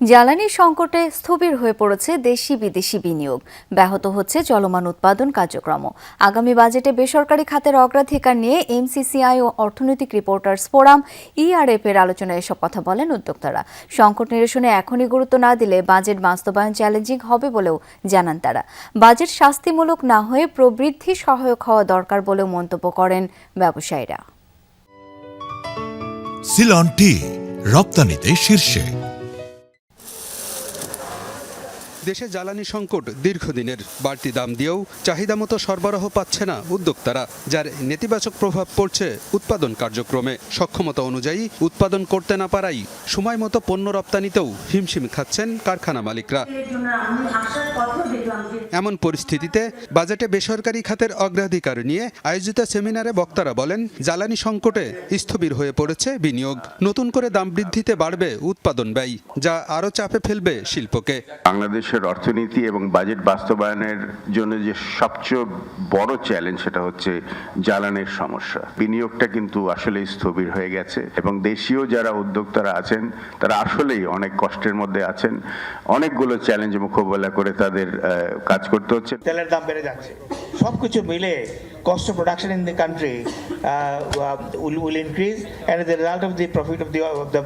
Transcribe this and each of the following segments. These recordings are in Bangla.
জ্বালানি সংকটে স্থবির হয়ে পড়েছে দেশি বিদেশি বিনিয়োগ, ব্যাহত হচ্ছে চলমান উৎপাদন কার্যক্রম। আগামী বাজেটে বেসরকারি খাতের অগ্রাধিকার নিয়ে এমসিসিআই ও অর্থনৈতিক রিপোর্টার্স ফোরাম ইআরএফ এর আলোচনায় এসব কথা বলেন উদ্যোক্তারা। সংকট নিরসনে এখনই গুরুত্ব না দিলে বাজেট বাস্তবায়ন চ্যালেঞ্জিং হবে বলেও জানান তারা। বাজেট শাস্তিমূলক না হয়ে প্রবৃদ্ধি সহায়ক হওয়া দরকার বলেও মন্তব্য করেন ব্যবসায়ীরা। সিলন টি রপ্তানিতে শীর্ষে। দেশে জ্বালানি সংকট দীর্ঘদিনের। বাড়তি দাম দিয়েও চাহিদা মতো সরবরাহ পাচ্ছে না উদ্যোক্তারা, যার নেতিবাচক প্রভাব পড়ছে উৎপাদন কার্যক্রমে। সক্ষমতা অনুযায়ী উৎপাদন করতে না পারাই সময় মতো পণ্য রপ্তানিতেও হিমশিম খাচ্ছেন কারখানা মালিকরা। এমন পরিস্থিতিতে বাজেটে বেসরকারি খাতের অগ্রাধিকার নিয়ে আয়োজিত সেমিনারে বক্তারা বলেন, জ্বালানি সংকটে স্থবির হয়ে পড়েছে বিনিয়োগ। নতুন করে দাম বৃদ্ধিতে বাড়বে উৎপাদন ব্যয়, যা আরও চাপে ফেলবে শিল্পকে। বাংলাদেশের অর্থনীতি এবং বাজেট বাস্তবায়নের জন্য যে সবচেয়ে বড় চ্যালেঞ্জ সেটা হচ্ছে জ্বালানির সমস্যা। বিনিয়োগটা কিন্তু আসলে স্থবির হয়ে গেছে এবং দেশীয় যারা উদ্যোক্তারা আছেন তারা আসলেই অনেক কষ্টের মধ্যে আছেন। অনেকগুলো চ্যালেঞ্জ মোকাবেলা করে তাদের কাজ করতে হচ্ছে। তেলের দাম বেড়ে যাচ্ছে, সবকিছু মিলে cost of production in the country will increase, and as a result of the profit of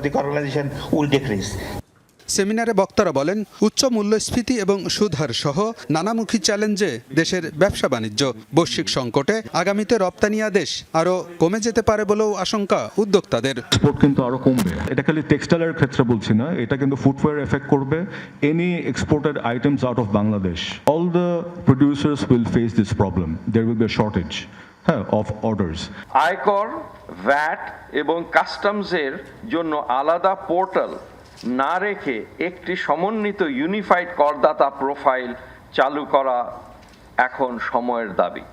the organization will decrease. সেমিনারে বক্তারা বলেন, উচ্চ মূল্যস্ফীতি এবং সুদহার সহ নানামুখী চ্যালেঞ্জে দেশের ব্যবসা বাণিজ্য। বৈশ্বিক সংকটে আগামীতে রপ্তানি আদেশ আরও কমে যেতে পারে বলেও আশঙ্কা উদ্যোক্তাদের। এক্সপোর্ট কিন্তু আরো কমবে। এটা খালি টেক্সটাইলের ক্ষেত্রে বলছি না, এটা কিন্তু ফুটওয়্যার এফেক্ট করবে any exported items out of Bangladesh. All the producers will face this problem. There will be a shortage of orders. আয়কর, ভ্যাট এবং কাস্টমসের জন্য আলাদা পোর্টাল না রেখে একটি সমন্বিত ইউনিফাইড করদাতা প্রোফাইল চালু করা এখন সময়ের দাবি।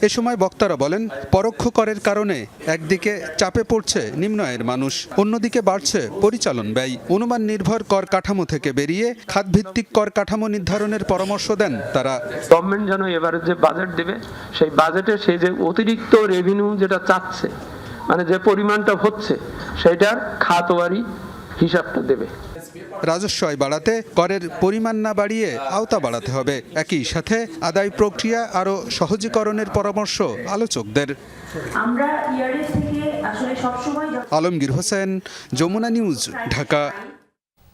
এ সময় বক্তারা বলেন, পরোক্ষ করের কারণে একদিকে চাপে পড়ছে নিম্ন আয়ের মানুষ, অন্যদিকে বাড়ছে পরিচালন ব্যয়। অনুমান নির্ভর কর কাঠামো থেকে বেরিয়ে খাতভিত্তিক কর কাঠামো নির্ধারণের পরামর্শ দেন তারা। গভর্নমেন্ট যেন এবারে যে বাজেট দেবে সেই বাজেটে সেই যে অতিরিক্ত রেভিনিউ যেটা চাচ্ছে, মানে যে পরিমাণটা হচ্ছে সেটার খাতওয়ারি হিসাবটা দেবে। রাজস্ব আয় বাড়াতে করের পরিমাণ না বাড়িয়ে আওতা বাড়াতে হবে। একই সাথে আদায় প্রক্রিয়া আরও সহজীকরণের পরামর্শ আলোচকদের। আমরা ইআরএফ থেকে আসলে সবসময় আলমগীর হোসেন, যমুনা নিউজ, ঢাকা।